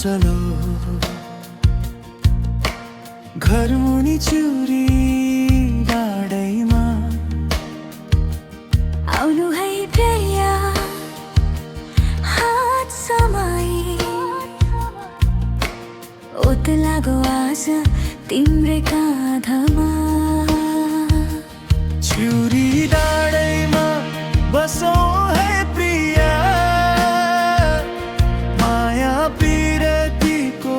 चलो घर मुनि चुरी डाँडैमा आउनु है प्रिया हात समाई ओत लागो आज तिम्रै काँधमा चुरी डाँडैमा बसौँ है प्रिया माया पिरतीको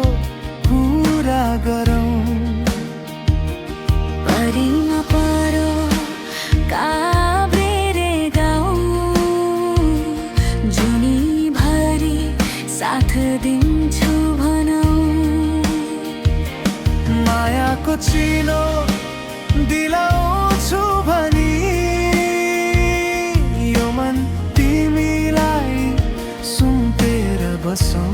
कुरा गरौँ परीमा परो काभ्रेरे गाउँ जुनी भरी साथ दिन्छु भनौँ मायाको चिलो दिलाउँछु भनी यो मन तिमीलाई सुम्पेर बसौँ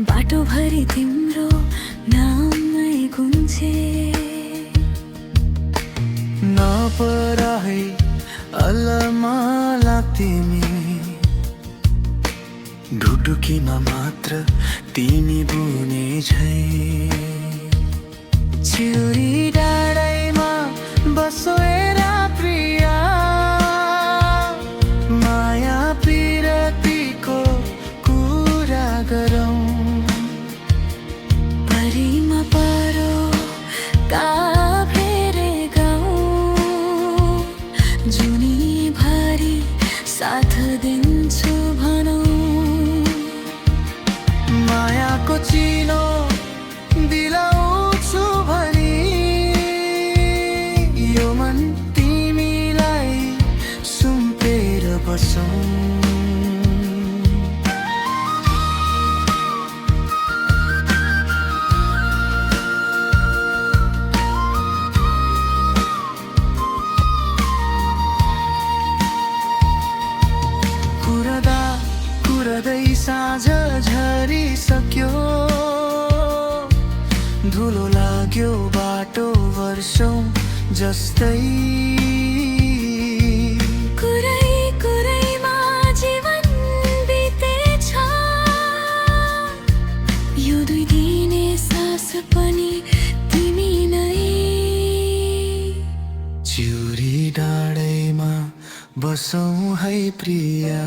बाटो भरि तिम्रो नाम नै गुन्जे नपराई अलमाला तिमी ढुकढुकीमा मात्र तिमी बुने झै चुरी डाँडैमा बसोएर प्रिया माया पिरतीको कुरा गरौँ परीमा परो काभ्रेरे गाउँ जुनी भरी साथ दिन्छु भनौँ मायाको चिनो दिलाउँछु भनी यो मन तिमीलाई सुम्पेर बसौँ कुरदै साँझ झरिसक्यो धुलो लाग्यो बाटो वर्षौँ जस्तै कुरै कुरैमा जीवन बितेछ यो दुई दिने सास पनि तिमी नै चुरी डाँडैमा बसौँ है प्रिया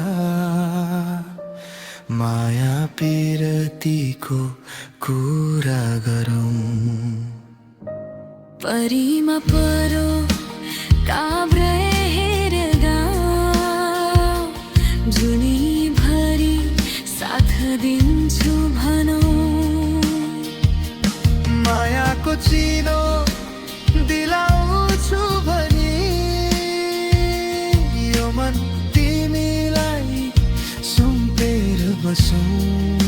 माया पिरतीको कुरा गरौँ परीमा परो काभ्रेर गाउँ जुनी भरी साथ दिन्छु भनौँ मायाको चिनो दिलाउँछु भनी यो मन तिमीलाई सुम्पेर बसौँ